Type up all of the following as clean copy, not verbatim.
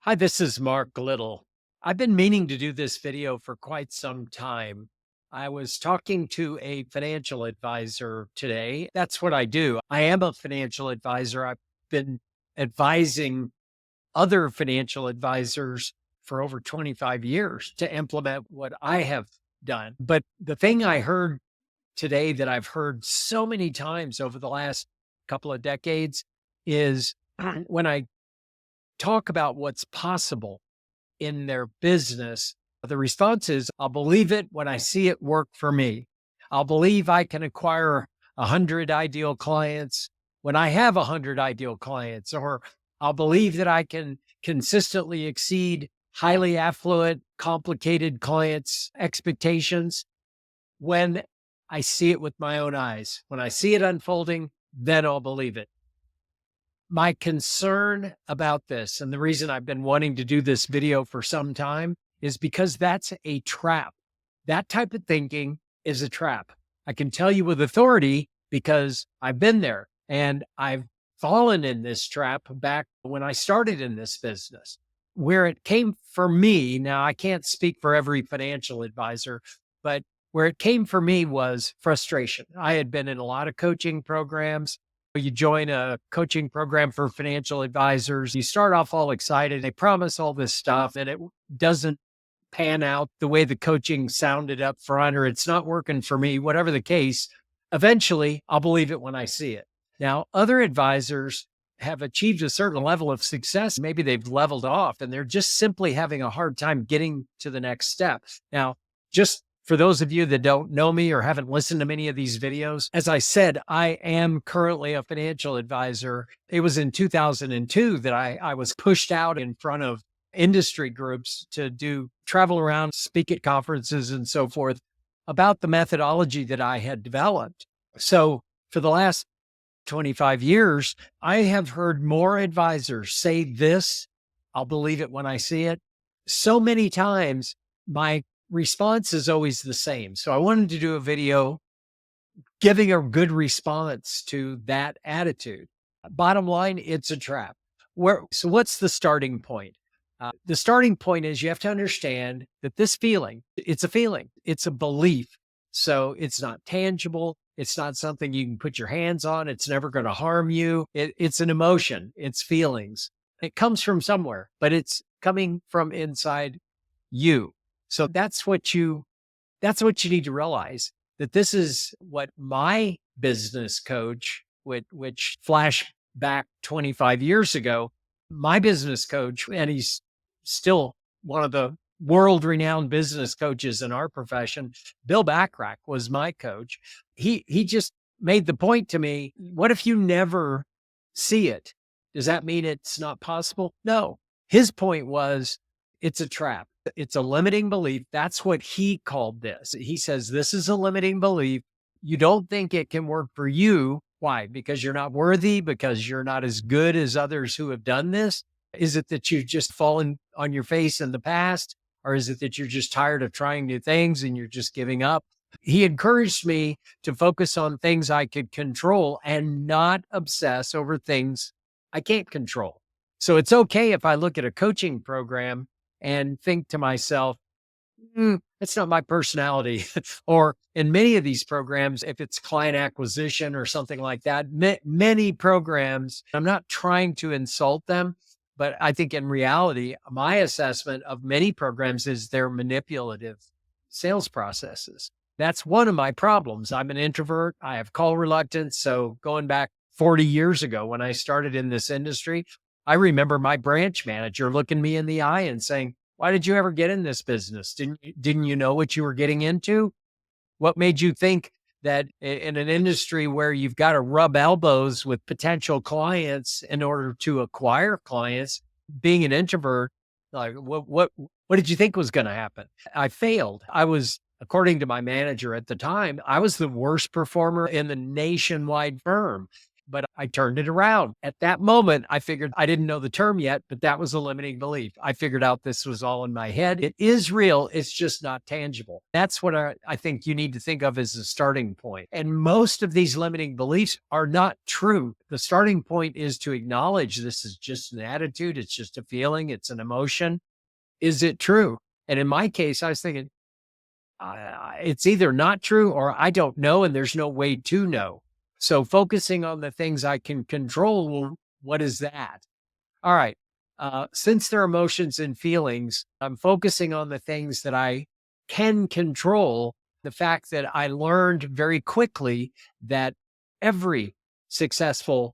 Hi, this is MarkLittle. I've been meaning to do this video for quite some time. I was talking to a financial advisor today. That's what I do. I am a financial advisor. I've been advising other financial advisors for over 25 years to implement what I have done. But the thing I heard today that I've heard so many times over the last couple of decades is when I talk about what's possible in their business, the response is, I'll believe it when I see it work for me. I'll believe I can acquire 100 ideal clients when I have 100 ideal clients, or I'll believe that I can consistently exceed highly affluent, complicated clients' expectations when I see it with my own eyes. When I see it unfolding, then I'll believe it. My concern about this, and the reason I've been wanting to do this video for some time, is because that's a trap. That type of thinking is a trap. I can tell you with authority because I've been there and I've fallen in this trap back when I started in this business. Where it came for me, now I can't speak for every financial advisor, but where it came for me was frustration. I had been in a lot of coaching programs. You join a coaching program for financial advisors. You start off all excited. They promise all this stuff and it doesn't pan out the way the coaching sounded up front, or it's not working for me, whatever the case. Eventually, I'll believe it when I see it. Now, other advisors have achieved a certain level of success. Maybe they've leveled off and they're just simply having a hard time getting to the next step. Now, just for those of you that don't know me or haven't listened to many of these videos, as I said, I am currently a financial advisor. It was in 2002 that I was pushed out in front of industry groups to do travel around, speak at conferences and so forth about the methodology that I had developed. So for the last 25 years, I have heard more advisors say this, I'll believe it when I see it. So many times, my response is always the same. So I wanted to do a video giving a good response to that attitude. Bottom line, it's a trap. So what's the starting point? The starting point is you have to understand that this feeling, it's a feeling, it's a belief. So it's not tangible. It's not something you can put your hands on. It's never going to harm you. It's an emotion. It's feelings. It comes from somewhere, but it's coming from inside you. So that's what you need to realize, that this is what my business coach, which flashed back 25 years ago, my business coach, and he's still one of the world-renowned business coaches in our profession, Bill Backrack was my coach. He just made the point to me, what if you never see it? Does that mean it's not possible? No. His point was, it's a trap. It's a limiting belief. That's what he called this. He says, this is a limiting belief. You don't think it can work for you. Why? Because you're not worthy? Because you're not as good as others who have done this? Is it that you've just fallen on your face in the past? Or is it that you're just tired of trying new things and you're just giving up? He encouraged me to focus on things I could control and not obsess over things I can't control. So it's okay if I look at a coaching program and think to myself, it's not my personality. Or in many of these programs, if it's client acquisition or something like that, many programs, I'm not trying to insult them, but I think in reality, my assessment of many programs is they're manipulative sales processes. That's one of my problems. I'm an introvert. I have call reluctance. So going back 40 years ago when I started in this industry, I remember my branch manager looking me in the eye and saying, why did you ever get in this business? Didn't you know what you were getting into? What made you think that in an industry where you've got to rub elbows with potential clients in order to acquire clients, being an introvert, like what did you think was going to happen? I failed. I was, according to my manager at the time, I was the worst performer in the nationwide firm but I turned it around. At that moment, I figured I didn't know the term yet, but that was a limiting belief. I figured out this was all in my head. It is real. It's just not tangible. That's what I think you need to think of as a starting point. And most of these limiting beliefs are not true. The starting point is to acknowledge this is just an attitude. It's just a feeling. It's an emotion. Is it true? And in my case, I was thinking, it's either not true or I don't know, and there's no way to know. So focusing on the things I can control, well, what is that? All right. Since they're emotions and feelings, I'm focusing on the things that I can control. The fact that I learned very quickly that every successful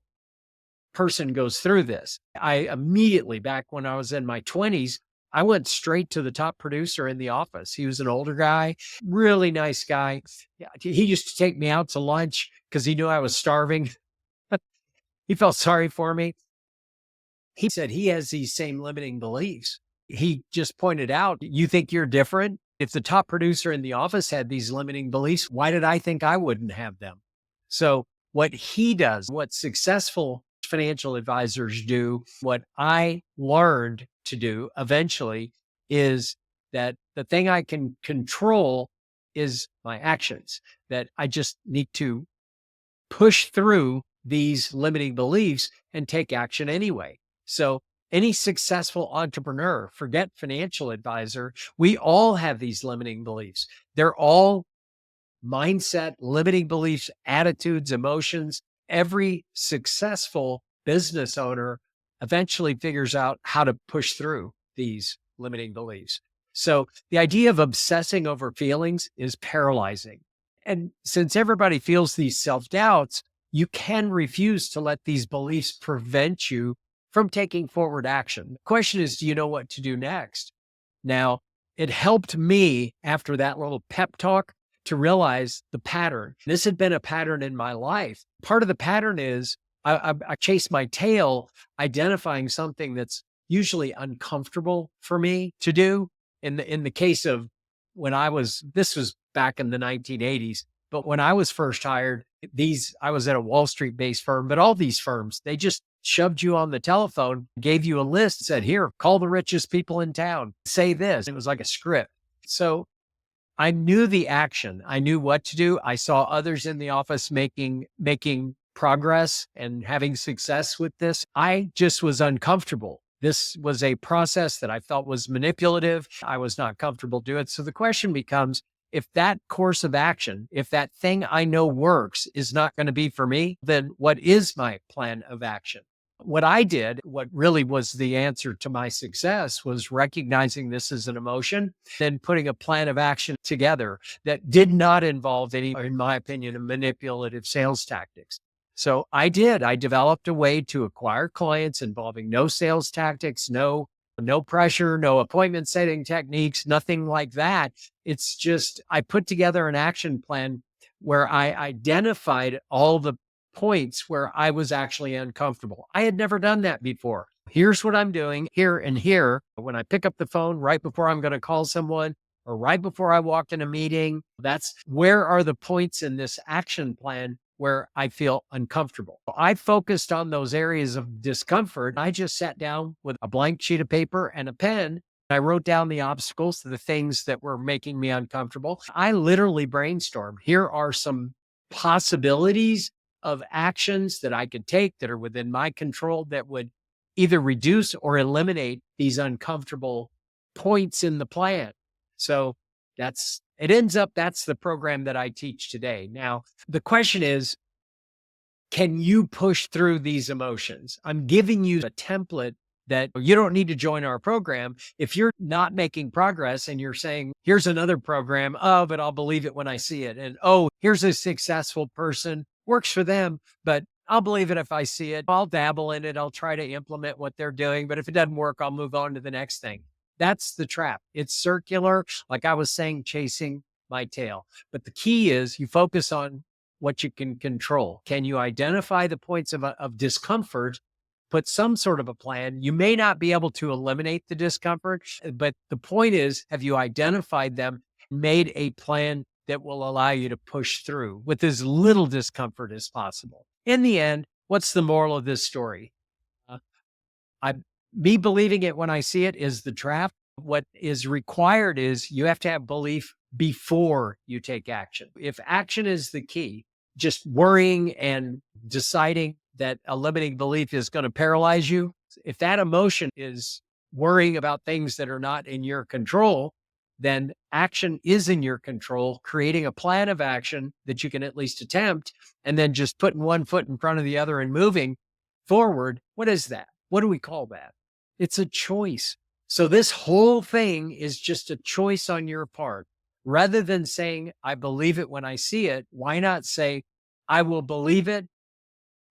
person goes through this. I immediately, back when I was in my 20s, I went straight to the top producer in the office. He was an older guy, really nice guy. Yeah, he used to take me out to lunch because he knew I was starving. He felt sorry for me. He said he has these same limiting beliefs. He just pointed out, you think you're different? If the top producer in the office had these limiting beliefs, why did I think I wouldn't have them? So what he does, what successful financial advisors do, what I learned to do eventually is that the thing I can control is my actions, that I just need to push through these limiting beliefs and take action anyway. So any successful entrepreneur, forget financial advisor, we all have these limiting beliefs. They're all mindset, limiting beliefs, attitudes, emotions. Every successful business owner eventually figures out how to push through these limiting beliefs. So the idea of obsessing over feelings is paralyzing. And since everybody feels these self-doubts, you can refuse to let these beliefs prevent you from taking forward action. The question is, do you know what to do next? Now, it helped me after that little pep talk to realize the pattern. This had been a pattern in my life. Part of the pattern is I chase my tail, identifying something that's usually uncomfortable for me to do. In the case of this was back in the 1980s, but when I was first hired, I was at a Wall Street based firm, but all these firms, they just shoved you on the telephone, gave you a list, said, here, call the richest people in town, say this. It was like a script. So I knew the action. I knew what to do. I saw others in the office making progress and having success with this. I just was uncomfortable. This was a process that I felt was manipulative. I was not comfortable doing it. So the question becomes, if that course of action, if that thing I know works is not going to be for me, then what is my plan of action? What I did, what really was the answer to my success, was recognizing this as an emotion, then putting a plan of action together that did not involve any, in my opinion, manipulative sales tactics. So I developed a way to acquire clients involving no sales tactics, no pressure, no appointment setting techniques, nothing like that. It's just, I put together an action plan where I identified all the points where I was actually uncomfortable. I had never done that before. Here's what I'm doing here and here. When I pick up the phone right before I'm going to call someone or right before I walk in a meeting, that's where are the points in this action plan where I feel uncomfortable. I focused on those areas of discomfort. I just sat down with a blank sheet of paper and a pen. I wrote down the obstacles to the things that were making me uncomfortable. I literally brainstormed. Here are some possibilities of actions that I could take that are within my control that would either reduce or eliminate these uncomfortable points in the plan. So that's the program that I teach today. Now, the question is, can you push through these emotions? I'm giving you a template that you don't need to join our program. If you're not making progress and you're saying, here's another program, oh, but I'll believe it when I see it. And oh, here's a successful person, works for them, but I'll believe it if I see it. I'll dabble in it. I'll try to implement what they're doing. But if it doesn't work, I'll move on to the next thing. That's the trap. It's circular. Like I was saying, chasing my tail. But the key is you focus on what you can control. Can you identify the points of discomfort? Put some sort of a plan. You may not be able to eliminate the discomfort, but the point is, have you identified them, made a plan that will allow you to push through with as little discomfort as possible? In the end, What's the moral of this story? Uh, I Me believing it when I see it is the trap. What is required is you have to have belief before you take action. If action is the key, just worrying and deciding that a limiting belief is going to paralyze you, if that emotion is worrying about things that are not in your control, then action is in your control, creating a plan of action that you can at least attempt, and then just putting one foot in front of the other and moving forward. What is that? What do we call that? It's a choice. So this whole thing is just a choice on your part. Rather than saying, I believe it when I see it, why not say, I will believe it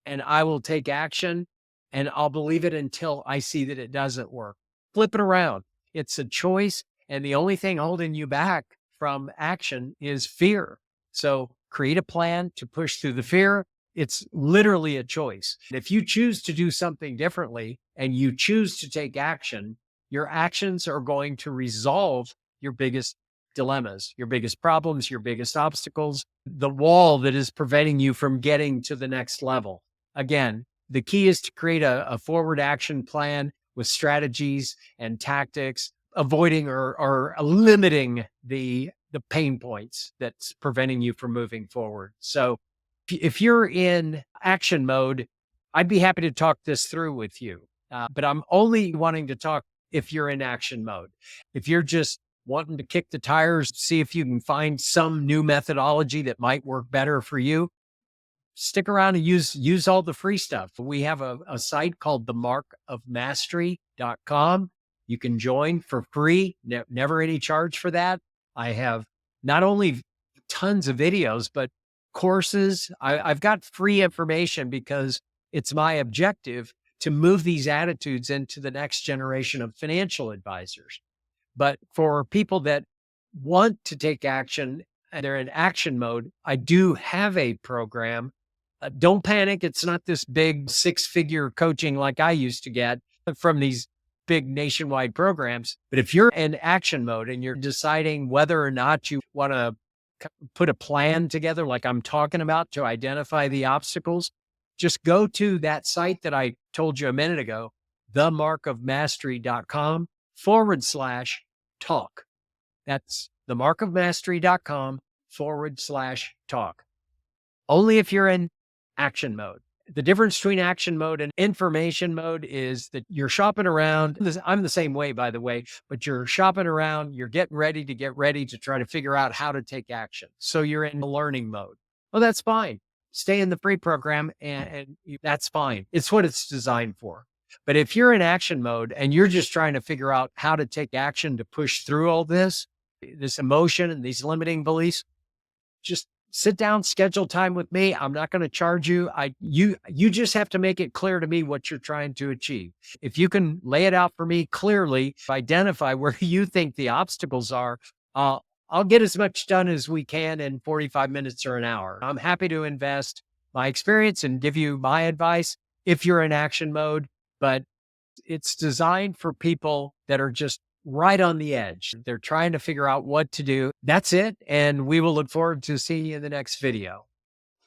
and I will take action and I'll believe it until I see that it doesn't work. Flip it around. It's a choice. And the only thing holding you back from action is fear. So create a plan to push through the fear. It's literally a choice. If you choose to do something differently and you choose to take action, your actions are going to resolve your biggest dilemmas, your biggest problems, your biggest obstacles, the wall that is preventing you from getting to the next level. Again, the key is to create a forward action plan with strategies and tactics, avoiding or limiting the pain points that's preventing you from moving forward. So if you're in action mode, I'd be happy to talk this through with you. But I'm only wanting to talk if you're in action mode. If you're just wanting to kick the tires, see if you can find some new methodology that might work better for you, stick around and use all the free stuff. We have a site called the markofmastery.com. You can join for free, never any charge for that. I have not only tons of videos, but courses. I've got free information because it's my objective to move these attitudes into the next generation of financial advisors. But for people that want to take action and they're in action mode, I do have a program. Don't panic. It's not this big 6-figure coaching like I used to get from these big nationwide programs. But if you're in action mode and you're deciding whether or not you want to put a plan together, like I'm talking about, to identify the obstacles, just go to that site that I told you a minute ago, themarkofmastery.com/talk. That's themarkofmastery.com/talk. Only if you're in action mode. The difference between action mode and information mode is that you're shopping around. I'm the same way, by the way, but you're shopping around, you're getting ready to try to figure out how to take action. So you're in learning mode. Oh, that's fine. Stay in the free program and that's fine. It's what it's designed for. But if you're in action mode and you're just trying to figure out how to take action to push through all this emotion and these limiting beliefs, just sit down, schedule time with me. I'm not going to charge you. You just have to make it clear to me what you're trying to achieve. If you can lay it out for me clearly, identify where you think the obstacles are, I'll get as much done as we can in 45 minutes or an hour. I'm happy to invest my experience and give you my advice if you're in action mode, but it's designed for people that are just right on the edge. They're trying to figure out what to do. That's it. And we will look forward to seeing you in the next video.